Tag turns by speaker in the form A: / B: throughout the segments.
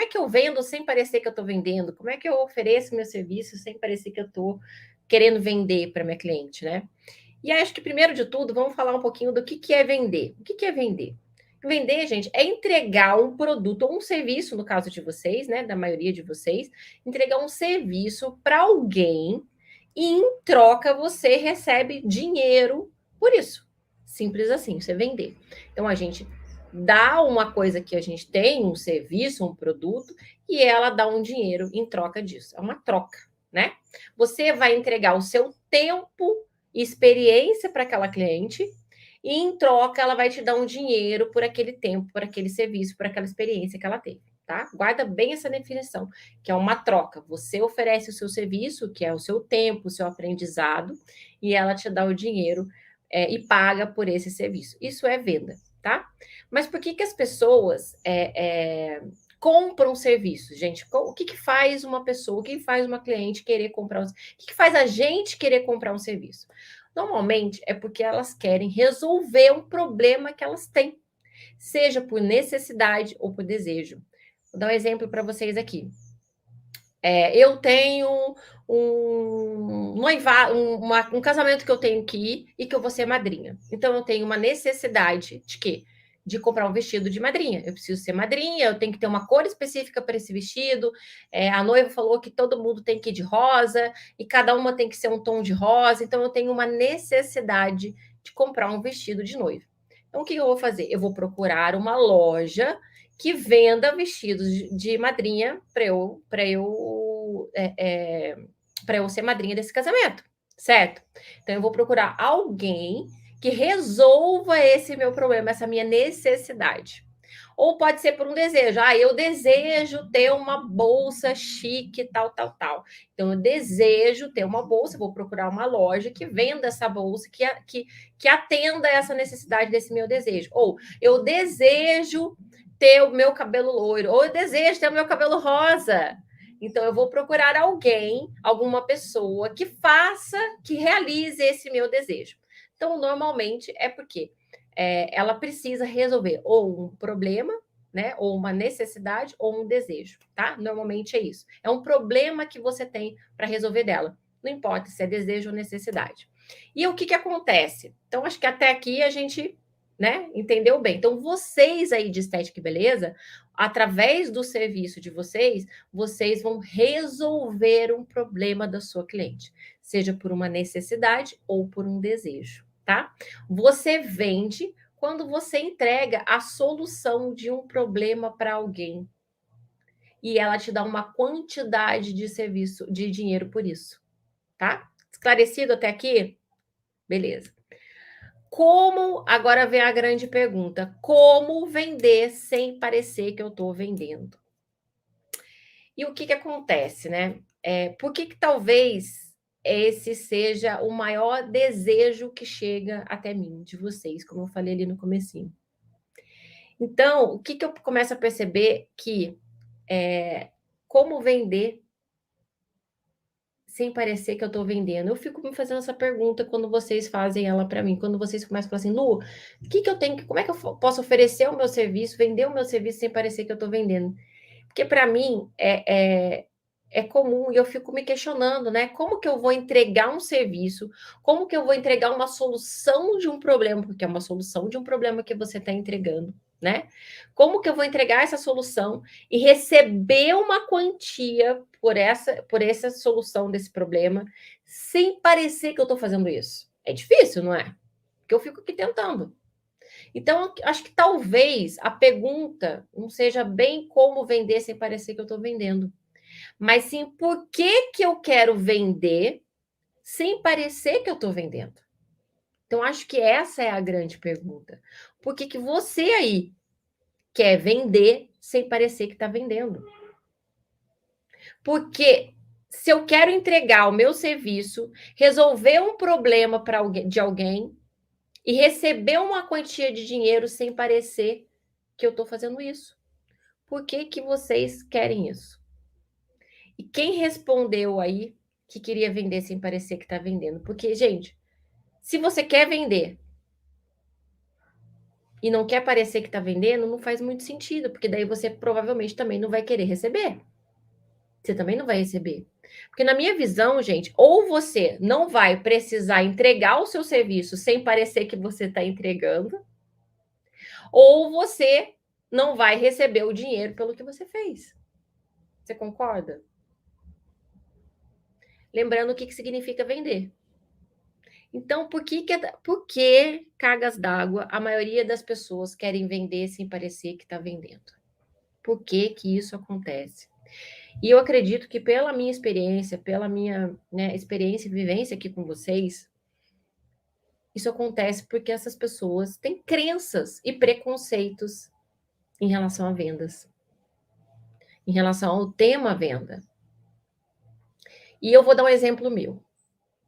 A: que eu vendo sem parecer que eu estou vendendo? Como é que eu ofereço meu serviço sem parecer que eu estou querendo vender para minha cliente, né? E aí, acho que primeiro de tudo, vamos falar um pouquinho do que é vender. O que é vender? Vender, gente, é entregar um produto ou um serviço, no caso de vocês, né, da maioria de vocês, entregar um serviço para alguém e em troca você recebe dinheiro por isso. Simples assim, você vender. Então a gente dá uma coisa que a gente tem, um serviço, um produto, e ela dá um dinheiro em troca disso. É uma troca, né? Você vai entregar o seu tempo e experiência para aquela cliente, e em troca ela vai te dar um dinheiro por aquele tempo, por aquele serviço, por aquela experiência que ela teve, tá? Guarda bem essa definição, que é uma troca. Você oferece o seu serviço, que é o seu tempo, o seu aprendizado, e ela te dá o dinheiro e paga por esse serviço. Isso é venda, tá? Mas por que as pessoas compram serviços, gente? O que faz uma pessoa, o que faz uma cliente querer comprar o que faz a gente querer comprar um serviço? Normalmente é porque elas querem resolver um problema que elas têm, seja por necessidade ou por desejo. Vou dar um exemplo para vocês aqui. Eu tenho um casamento que eu tenho que ir e que eu vou ser madrinha. Então, eu tenho uma necessidade de quê? De comprar um vestido de madrinha. Eu preciso ser madrinha, eu tenho que ter uma cor específica para esse vestido. A noiva falou que todo mundo tem que ir de rosa e cada uma tem que ser um tom de rosa. Então, eu tenho uma necessidade de comprar um vestido de noiva. Então, o que eu vou fazer? Eu vou procurar uma loja que venda vestidos de madrinha para eu ser madrinha desse casamento, certo? Então eu vou procurar alguém que resolva esse meu problema, essa minha necessidade. Ou pode ser por um desejo. Eu desejo ter uma bolsa chique, tal, tal, tal. Então, eu desejo ter uma bolsa, vou procurar uma loja que venda essa bolsa, que atenda essa necessidade desse meu desejo. Ou eu desejo ter o meu cabelo loiro, ou eu desejo ter o meu cabelo rosa. Então, eu vou procurar alguém, alguma pessoa que faça, que realize esse meu desejo. Então, normalmente é porque ela precisa resolver ou um problema, né, ou uma necessidade, ou um desejo, tá? Normalmente é isso. É um problema que você tem para resolver dela. Não importa se é desejo ou necessidade. E o que acontece? Então, acho que até aqui a gente, né, entendeu bem. Então, vocês aí de estética e beleza, através do serviço de vocês, vocês vão resolver um problema da sua cliente, seja por uma necessidade ou por um desejo, tá? Você vende quando você entrega a solução de um problema para alguém e ela te dá uma quantidade de serviço, de dinheiro por isso, tá? Esclarecido até aqui? Beleza. Agora vem a grande pergunta, como vender sem parecer que eu estou vendendo? E o que acontece, né? Por que talvez esse seja o maior desejo que chega até mim, de vocês, como eu falei ali no comecinho. Então, o que eu começo a perceber que como vender sem parecer que eu estou vendendo? Eu fico me fazendo essa pergunta quando vocês fazem ela para mim, quando vocês começam a falar assim, Lu, como é que eu posso oferecer o meu serviço, vender o meu serviço sem parecer que eu estou vendendo? Porque para mim é comum e eu fico me questionando, né? Como que eu vou entregar um serviço? Como que eu vou entregar uma solução de um problema? Porque é uma solução de um problema que você está entregando, né? Como que eu vou entregar essa solução e receber uma quantia por essa solução desse problema sem parecer que eu estou fazendo isso? É difícil, não é? Porque eu fico aqui tentando. Então, acho que talvez a pergunta não seja bem como vender sem parecer que eu estou vendendo, mas sim por que eu quero vender sem parecer que eu estou vendendo. Então, acho que essa é a grande pergunta. Por que você aí quer vender sem parecer que está vendendo? Porque se eu quero entregar o meu serviço, resolver um problema de alguém e receber uma quantia de dinheiro sem parecer que eu estou fazendo isso. Por que vocês querem isso? E quem respondeu aí que queria vender sem parecer que está vendendo? Porque, gente, se você quer vender, e não quer parecer que está vendendo, não faz muito sentido, porque daí você provavelmente também não vai querer receber. Você também não vai receber. Porque na minha visão, gente, ou você não vai precisar entregar o seu serviço sem parecer que você está entregando, ou você não vai receber o dinheiro pelo que você fez. Você concorda? Lembrando o que significa vender. Então, por que cargas d'água a maioria das pessoas querem vender sem parecer que está vendendo? Por que isso acontece? E eu acredito que pela minha experiência, pela minha, né, experiência e vivência aqui com vocês, isso acontece porque essas pessoas têm crenças e preconceitos em relação a vendas, em relação ao tema venda. E eu vou dar um exemplo meu.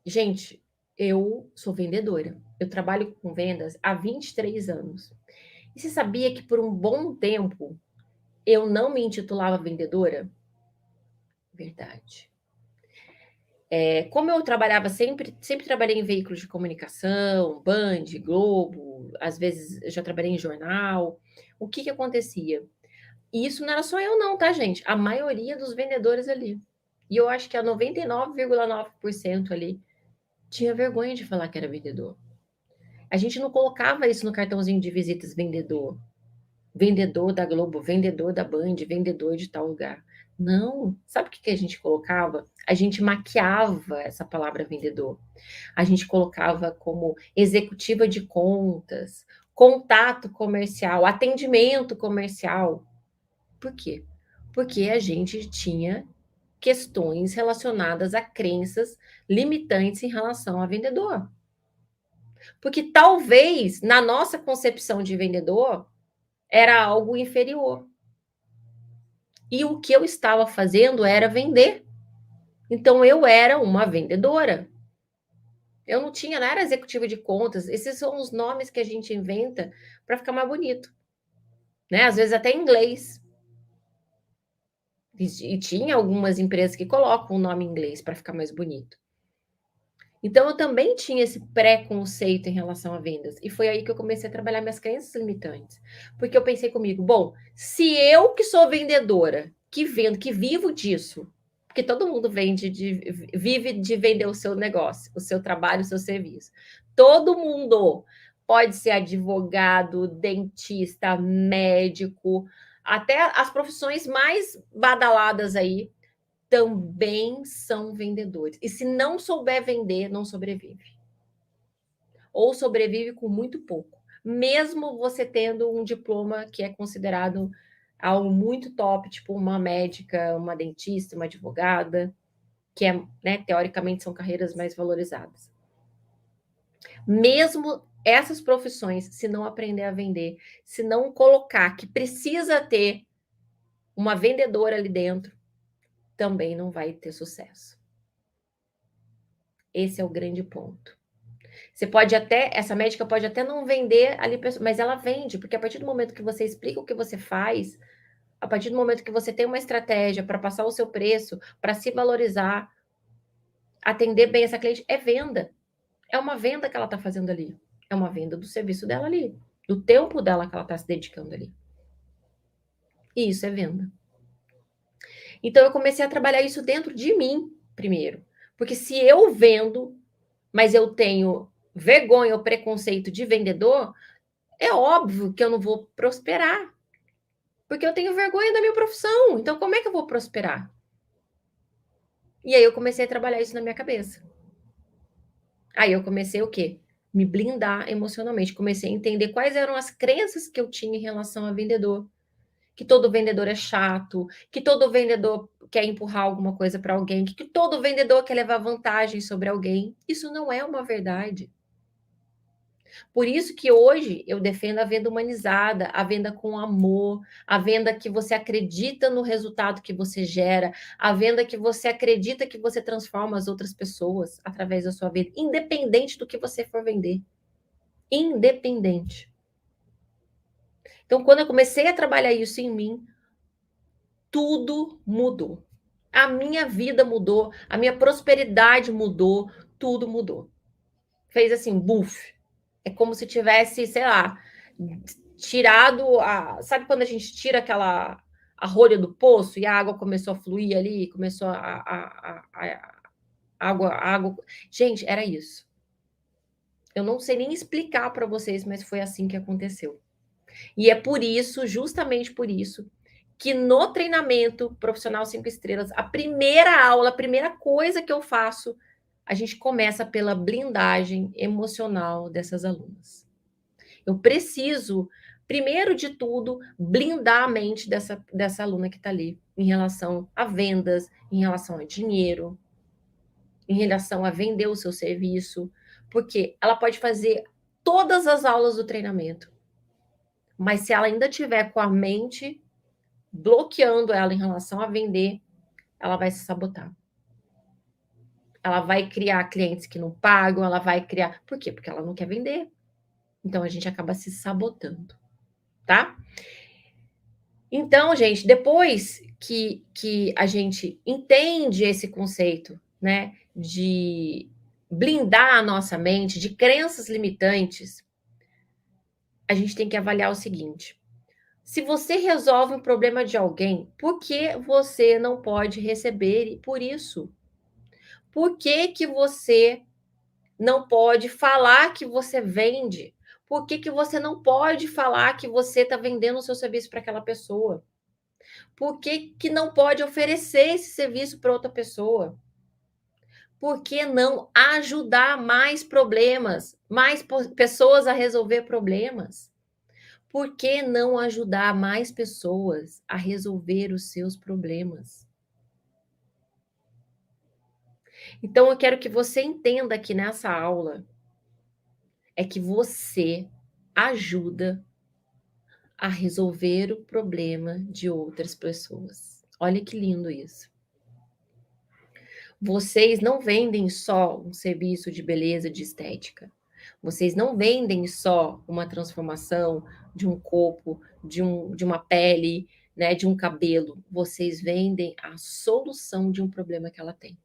A: Gente, eu sou vendedora. Eu trabalho com vendas há 23 anos. E você sabia que por um bom tempo eu não me intitulava vendedora? Verdade. Como eu trabalhava sempre trabalhei em veículos de comunicação, Band, Globo, às vezes eu já trabalhei em jornal. O que acontecia? E isso não era só eu não, tá, gente? A maioria dos vendedores ali. E eu acho que a 99,9% ali tinha vergonha de falar que era vendedor. A gente não colocava isso no cartãozinho de visitas vendedor. Vendedor da Globo, vendedor da Band, vendedor de tal lugar. Não. Sabe o que a gente colocava? A gente maquiava essa palavra vendedor. A gente colocava como executiva de contas, contato comercial, atendimento comercial. Por quê? Porque a gente tinha questões relacionadas a crenças limitantes em relação a vendedor. Porque talvez na nossa concepção de vendedor era algo inferior. E o que eu estava fazendo era vender. Então eu era uma vendedora. Eu não era executiva de contas. Esses são os nomes que a gente inventa para ficar mais bonito, né? Às vezes até em inglês. E tinha algumas empresas que colocam o nome em inglês para ficar mais bonito. Então eu também tinha esse preconceito em relação a vendas. E foi aí que eu comecei a trabalhar minhas crenças limitantes. Porque eu pensei comigo, bom, se eu que sou vendedora, que vendo, que vivo disso, porque todo mundo vive de vender o seu negócio, o seu trabalho, o seu serviço. Todo mundo pode ser advogado, dentista, médico, até as profissões mais badaladas aí também são vendedores. E se não souber vender, não sobrevive. Ou sobrevive com muito pouco. Mesmo você tendo um diploma que é considerado algo muito top, tipo uma médica, uma dentista, uma advogada, que é, né, teoricamente são carreiras mais valorizadas. Mesmo essas profissões, se não aprender a vender, se não colocar que precisa ter uma vendedora ali dentro, também não vai ter sucesso. Esse é o grande ponto. Você pode até, essa médica pode até não vender ali, mas ela vende, porque a partir do momento que você explica o que você faz, a partir do momento que você tem uma estratégia para passar o seu preço, para se valorizar, atender bem essa cliente, é venda. É uma venda que ela está fazendo ali. É uma venda do serviço dela ali, do tempo dela que ela está se dedicando ali. E isso é venda. Então eu comecei a trabalhar isso dentro de mim primeiro. Porque se eu vendo, mas eu tenho vergonha ou preconceito de vendedor, é óbvio que eu não vou prosperar. Porque eu tenho vergonha da minha profissão. Então, como é que eu vou prosperar? E aí eu comecei a trabalhar isso na minha cabeça. Aí eu comecei o quê? Me blindar emocionalmente. Comecei a entender quais eram as crenças que eu tinha em relação a vendedor. Que todo vendedor é chato, que todo vendedor quer empurrar alguma coisa para alguém, que todo vendedor quer levar vantagem sobre alguém. Isso não é uma verdade. Por isso que hoje eu defendo a venda humanizada, a venda com amor, a venda que você acredita no resultado que você gera, a venda que você acredita que você transforma as outras pessoas através da sua venda, independente do que você for vender. Independente. Então, quando eu comecei a trabalhar isso em mim, tudo mudou. A minha vida mudou, a minha prosperidade mudou, tudo mudou. Fez assim, buf. É como se tivesse, sei lá, tirado sabe quando a gente tira a rolha do poço e a água começou a fluir ali, começou água. Gente, era isso. Eu não sei nem explicar para vocês, mas foi assim que aconteceu. E é por isso, justamente por isso, que no treinamento profissional 5 estrelas, a primeira aula, a primeira coisa que eu faço, a gente começa pela blindagem emocional dessas alunas. Eu preciso, primeiro de tudo, blindar a mente dessa aluna que está ali, em relação a vendas, em relação a dinheiro, em relação a vender o seu serviço, porque ela pode fazer todas as aulas do treinamento, mas se ela ainda tiver com a mente bloqueando ela em relação a vender, ela vai se sabotar. Ela vai criar clientes que não pagam, ela vai criar. Por quê? Porque ela não quer vender. Então a gente acaba se sabotando, tá? Então, gente, depois que a gente entende esse conceito, né, de blindar a nossa mente de crenças limitantes, a gente tem que avaliar o seguinte: se você resolve um problema de alguém, por que você não pode receber por isso? Por que você não pode falar que você vende? Por que você não pode falar que você está vendendo o seu serviço para aquela pessoa? Por que não pode oferecer esse serviço para outra pessoa? Por que não ajudar mais problemas, mais pessoas a resolver problemas? Por que não ajudar mais pessoas a resolver os seus problemas? Então, eu quero que você entenda aqui nessa aula é que você ajuda a resolver o problema de outras pessoas. Olha que lindo isso. Vocês não vendem só um serviço de beleza, de estética. Vocês não vendem só uma transformação de um corpo, de uma pele, né, de um cabelo. Vocês vendem a solução de um problema que ela tem.